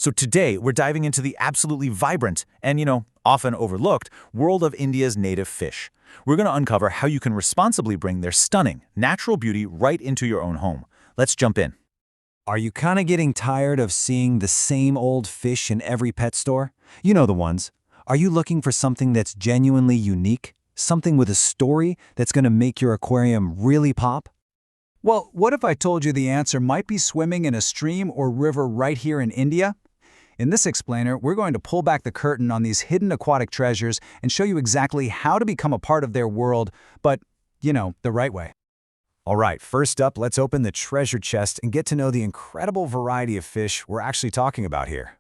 So today, we're diving into the absolutely vibrant and, often overlooked world of India's native fish. We're going to uncover how you can responsibly bring their stunning, natural beauty right into your own home. Let's jump in. Are you kind of getting tired of seeing the same old fish in every pet store? You know the ones. Are you looking for something that's genuinely unique? Something with a story that's going to make your aquarium really pop? Well, what if I told you the answer might be swimming in a stream or river right here in India? In this explainer, we're going to pull back the curtain on these hidden aquatic treasures and show you exactly how to become a part of their world, but, the right way. All right, first up, let's open the treasure chest and get to know the incredible variety of fish we're actually talking about here.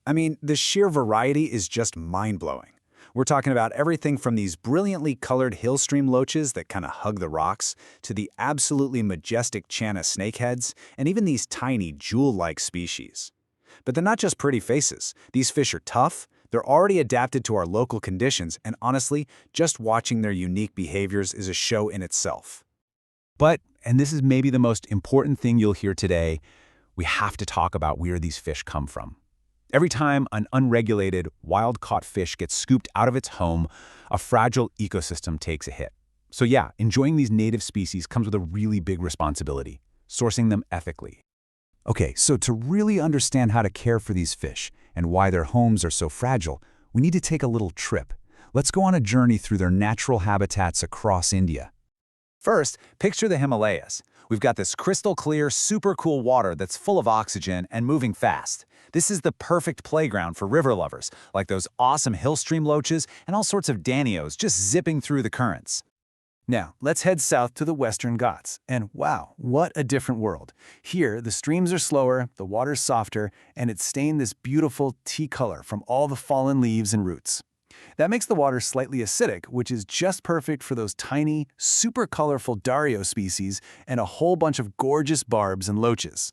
I mean, the sheer variety is just mind-blowing. We're talking about everything from these brilliantly colored hillstream loaches that kind of hug the rocks, to the absolutely majestic Channa snakeheads, and even these tiny jewel-like species. But they're not just pretty faces. These fish are tough, they're already adapted to our local conditions, and honestly, just watching their unique behaviors is a show in itself. But, and this is maybe the most important thing you'll hear today, we have to talk about where these fish come from. Every time an unregulated, wild-caught fish gets scooped out of its home, a fragile ecosystem takes a hit. So yeah, enjoying these native species comes with a really big responsibility, sourcing them ethically. Okay, so to really understand how to care for these fish and why their homes are so fragile, we need to take a little trip. Let's go on a journey through their natural habitats across India. First, picture the Himalayas. We've got this crystal clear, super cool water that's full of oxygen and moving fast. This is the perfect playground for river lovers, like those awesome hillstream loaches and all sorts of danios just zipping through the currents. Now, let's head south to the Western Ghats, and wow, what a different world. Here, the streams are slower, the water's softer, and it's stained this beautiful tea color from all the fallen leaves and roots. That makes the water slightly acidic, which is just perfect for those tiny, super colorful Dario species and a whole bunch of gorgeous barbs and loaches.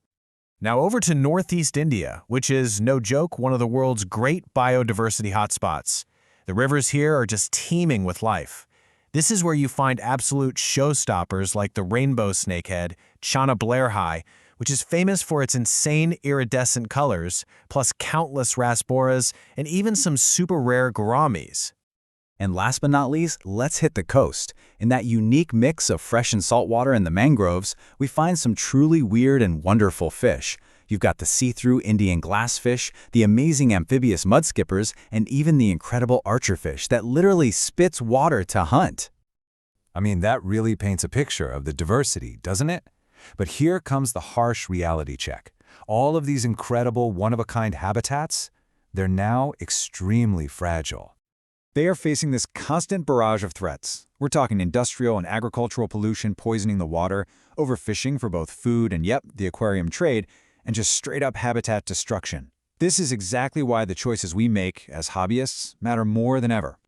Now over to Northeast India, which is, no joke, one of the world's great biodiversity hotspots. The rivers here are just teeming with life. This is where you find absolute showstoppers like the rainbow snakehead, Channa blairhi, which is famous for its insane iridescent colors, plus countless rasboras and even some super rare gouramis. And last but not least, let's hit the coast. In that unique mix of fresh and salt water and the mangroves, we find some truly weird and wonderful fish. You've got the see-through Indian glassfish, the amazing amphibious mudskippers, and even the incredible archerfish that literally spits water to hunt. I mean, that really paints a picture of the diversity, doesn't it? But here comes the harsh reality check. All of these incredible, one-of-a-kind habitats, they're now extremely fragile. They are facing this constant barrage of threats. We're talking industrial and agricultural pollution poisoning the water, overfishing for both food and, the aquarium trade, and just straight-up habitat destruction. This is exactly why the choices we make as hobbyists matter more than ever.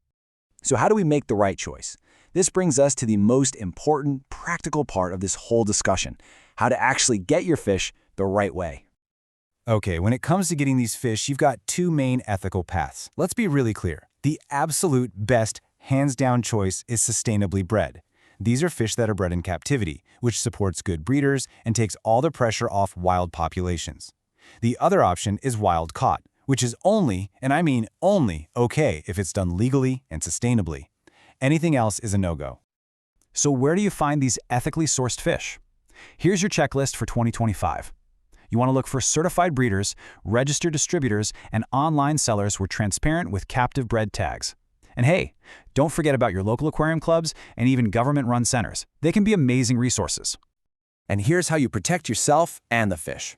So how do we make the right choice? This brings us to the most important, practical part of this whole discussion, how to actually get your fish the right way. Okay, when it comes to getting these fish, you've got two main ethical paths. Let's be really clear. The absolute best, hands-down choice is sustainably bred. These are fish that are bred in captivity, which supports good breeders and takes all the pressure off wild populations. The other option is wild-caught, which is only, and I mean only, okay if it's done legally and sustainably. Anything else is a no-go. So where do you find these ethically sourced fish? Here's your checklist for 2025. You want to look for certified breeders, registered distributors, and online sellers who are transparent with captive bred tags. And hey, don't forget about your local aquarium clubs and even government-run centers. They can be amazing resources. And here's how you protect yourself and the fish.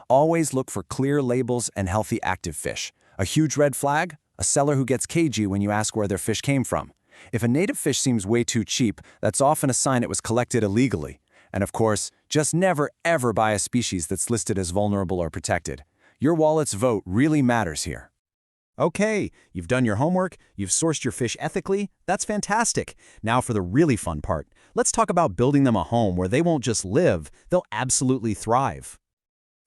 Always look for clear labels and healthy active fish. A huge red flag? A seller who gets cagey when you ask where their fish came from. If a native fish seems way too cheap, that's often a sign it was collected illegally. And of course, just never ever buy a species that's listed as vulnerable or protected. Your wallet's vote really matters here. Okay, you've done your homework, you've sourced your fish ethically, that's fantastic. Now for the really fun part. Let's talk about building them a home where they won't just live, they'll absolutely thrive.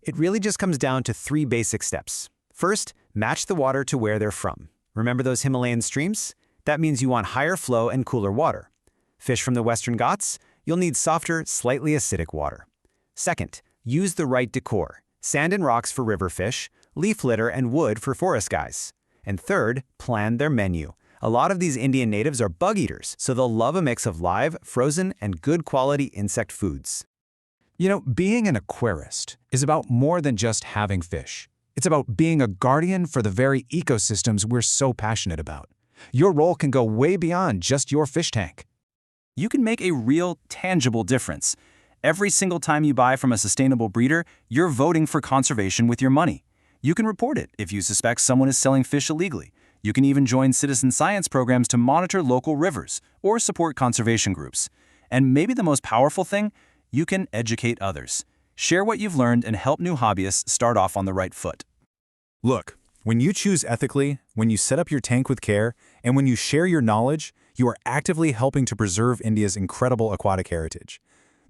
It really just comes down to 3 basic steps. First, match the water to where they're from. Remember those Himalayan streams? That means you want higher flow and cooler water. Fish from the Western Ghats? You'll need softer, slightly acidic water. Second, use the right decor. Sand and rocks for river fish, leaf litter and wood for forest guys. And third, plan their menu. A lot of these Indian natives are bug eaters, so they'll love a mix of live, frozen, and good quality insect foods. You know, being an aquarist is about more than just having fish. It's about being a guardian for the very ecosystems we're so passionate about. Your role can go way beyond just your fish tank. You can make a real, tangible difference. Every single time you buy from a sustainable breeder, you're voting for conservation with your money. You can report it if you suspect someone is selling fish illegally. You can even join citizen science programs to monitor local rivers or support conservation groups. And maybe the most powerful thing, you can educate others. Share what you've learned and help new hobbyists start off on the right foot. Look, when you choose ethically, when you set up your tank with care, and when you share your knowledge, you are actively helping to preserve India's incredible aquatic heritage.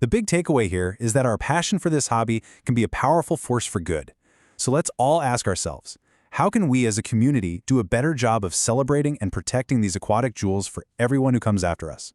The big takeaway here is that our passion for this hobby can be a powerful force for good. So let's all ask ourselves, how can we as a community do a better job of celebrating and protecting these aquatic jewels for everyone who comes after us?